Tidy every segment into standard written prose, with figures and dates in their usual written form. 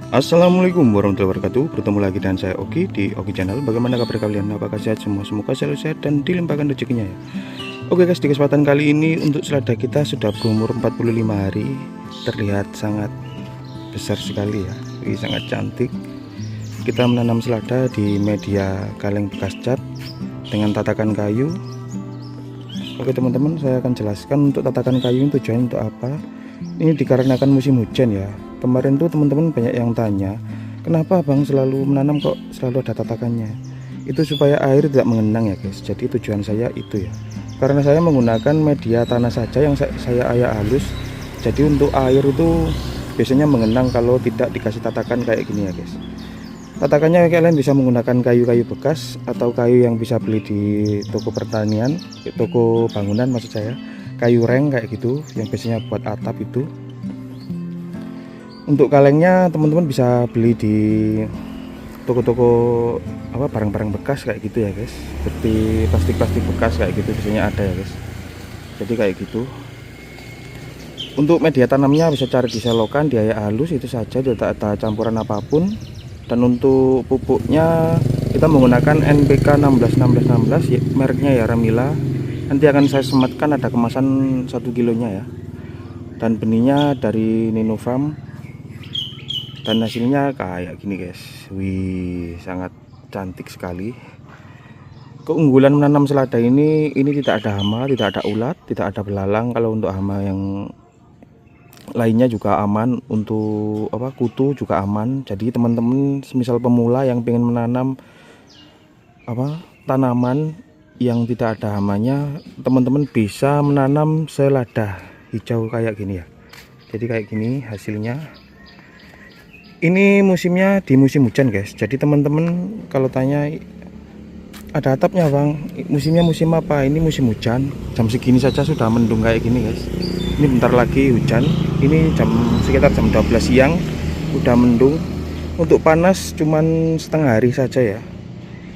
Assalamualaikum warahmatullahi wabarakatuh. Bertemu lagi dengan saya Oki di Oki Channel. Bagaimana kabar kalian? Apakah sehat semua? Semoga selalu sehat dan dilimpahkan rezekinya ya. Oke guys, di kesempatan kali ini untuk selada kita sudah berumur 45 hari. Terlihat sangat besar sekali ya. Ini sangat cantik. Kita menanam selada di media kaleng bekas cat dengan tatakan kayu. Oke teman-teman, saya akan jelaskan untuk tatakan kayu ini tujuannya untuk apa. Ini dikarenakan musim hujan ya. Kemarin tuh teman-teman banyak yang tanya, kenapa bang selalu menanam kok selalu ada tatakannya? Itu supaya air tidak mengenang ya guys. Jadi tujuan saya itu ya. Karena saya menggunakan media tanah saja yang saya ayak halus. Jadi untuk air itu biasanya mengenang kalau tidak dikasih tatakan kayak gini ya guys. Tatakannya kalian bisa menggunakan kayu-kayu bekas atau kayu yang bisa beli di toko pertanian, toko bangunan maksud saya. Kayu reng kayak gitu yang biasanya buat atap itu. Untuk kalengnya teman-teman bisa beli di toko-toko barang-barang bekas kayak gitu ya guys, seperti plastik-plastik bekas kayak gitu biasanya ada ya guys. Jadi kayak gitu. Untuk media tanamnya bisa cari di selokan, diayak halus itu saja, tidak ada campuran apapun. Dan untuk pupuknya kita menggunakan NPK 16 ya, mereknya ya Ramila. Nanti akan saya sematkan, ada kemasan 1 kilonya ya. Dan benihnya dari Nino Farm. Dan hasilnya kayak gini guys. Wih, sangat cantik sekali. Keunggulan menanam selada ini tidak ada hama, tidak ada ulat, tidak ada belalang. Kalau untuk hama yang lainnya juga aman, untuk kutu juga aman. Jadi teman-teman semisal pemula yang pengen menanam tanaman yang tidak ada hamanya, teman-teman bisa menanam selada hijau kayak gini ya. Jadi kayak gini hasilnya. Ini musimnya di musim hujan guys. Jadi teman-teman kalau tanya ada atapnya bang, musimnya musim apa? Ini musim hujan. Jam segini saja sudah mendung kayak gini guys. Ini bentar lagi hujan. Ini sekitar jam 12 siang udah mendung. Untuk panas cuman setengah hari saja ya.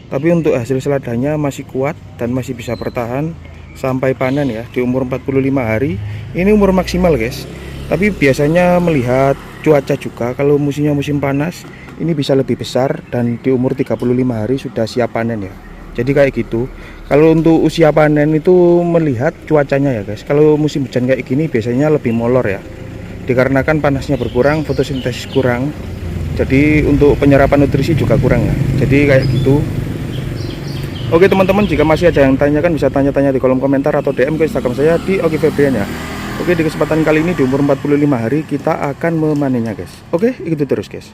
Tapi untuk hasil seladanya masih kuat dan masih bisa bertahan sampai panen ya di umur 45 hari. Ini umur maksimal guys. Tapi biasanya melihat cuaca juga, kalau musimnya musim panas ini bisa lebih besar dan di umur 35 hari sudah siap panen ya. Jadi kayak gitu. Kalau untuk usia panen itu melihat cuacanya ya guys. Kalau musim hujan kayak gini biasanya lebih molor ya, dikarenakan panasnya berkurang, fotosintesis kurang, jadi untuk penyerapan nutrisi juga kurang ya. Jadi kayak gitu. Oke teman-teman, jika masih ada yang tanyakan bisa tanya-tanya di kolom komentar atau DM ke Instagram saya di Oki Febrian ya. Oke, di kesempatan kali ini di umur 45 hari kita akan memanennya guys. Oke, itu terus guys.